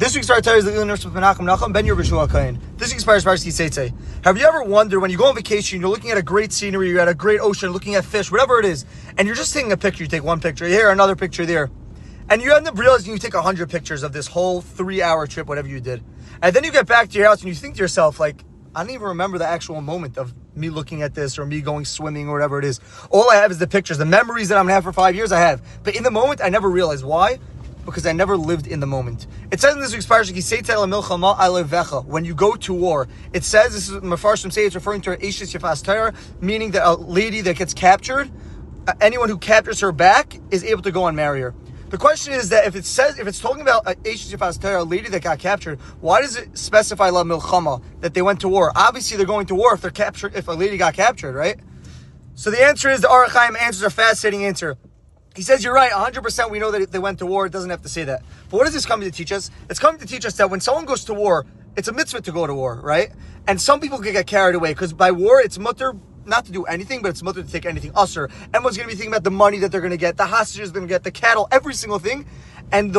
This week's Parshas is the Nurse with Mנחem, נחum, Ben Yehושע, הכהן. This week's Parshas Ki Seitzei. Have you ever wondered when you go on vacation, you're looking at a great scenery, you're at a great ocean, looking at fish, whatever it is, and you're just taking a picture, you take one picture here, another picture there, and you end up realizing you take 100 pictures of this whole 3-hour trip, whatever you did. And then you get back to your house and you think to yourself, like, I don't even remember the actual moment of me looking at this or me going swimming or whatever it is. All I have is the pictures, the memories that I'm going to have for 5 years I have. But in the moment, I never realized. Why? Because I never lived in the moment. It says in this week's Parshas Ki Seitzei, when you go to war, it says, this is Mefarshim say, it's referring to Eishes Yefas Torah, meaning that a lady that gets captured, anyone who captures her back is able to go and marry her. The question is that if it's talking about Eishes Yefas Torah, a lady that got captured, why does it specify La Milchama, that they went to war? Obviously they're going to war if they're captured, if a lady got captured, right? So the answer is, the Orach Chaim answers a fascinating answer. He says, you're right, 100% we know that they went to war. It doesn't have to say that. But what is this coming to teach us? It's coming to teach us that when someone goes to war, it's a mitzvah to go to war, right? And some people can get carried away because by war, it's mutter not to do anything, but it's mutter to take anything usher. Everyone's going to be thinking about the money that they're going to get, the hostages they're going to get, the cattle, every single thing. And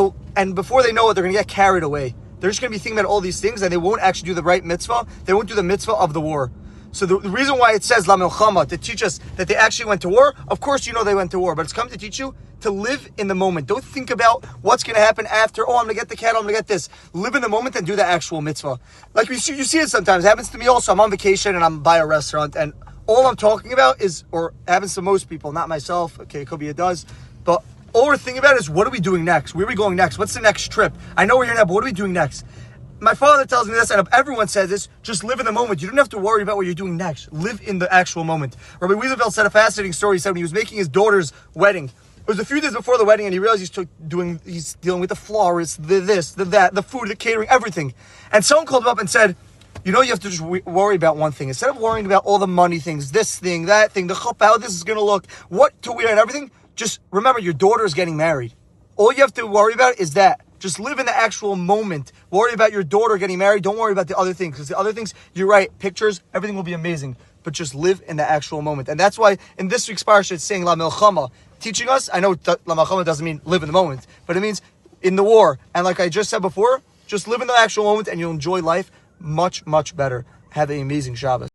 before they know it, they're going to get carried away. They're just going to be thinking about all these things and they won't actually do the right mitzvah. They won't do the mitzvah of the war. So the reason why it says La Milchama, to teach us that they actually went to war, of course you know they went to war, but it's come to teach you to live in the moment. Don't think about what's going to happen after, I'm going to get the cattle, I'm going to get this. Live in the moment and do the actual mitzvah. Like you see it sometimes. It happens to me also. I'm on vacation and I'm by a restaurant and all I'm talking about is, or happens to most people, not myself, okay, it could be it does, but all we're thinking about is what are we doing next? Where are we going next? What's the next trip? I know we're here now, but what are we doing next? My father tells me this, and everyone says this, just live in the moment. You don't have to worry about what you're doing next. Live in the actual moment. Rabbi Wieselfeld said a fascinating story. He said when he was making his daughter's wedding, it was a few days before the wedding, and he realized he's dealing with the florist, the this, the that, the food, the catering, everything. And someone called him up and said, you know, you have to just worry about one thing. Instead of worrying about all the money things, this thing, that thing, the chuppah, how this is going to look, what to wear and everything, just remember your daughter is getting married. All you have to worry about is that. Just live in the actual moment. Worry about your daughter getting married. Don't worry about the other things. Because the other things, you're right, pictures, everything will be amazing. But just live in the actual moment. And that's why in this week's parsha it's saying La Milchama, teaching us, I know La Milchama doesn't mean live in the moment, but it means in the war. And like I just said before, just live in the actual moment and you'll enjoy life much, much better. Have an amazing Shabbos.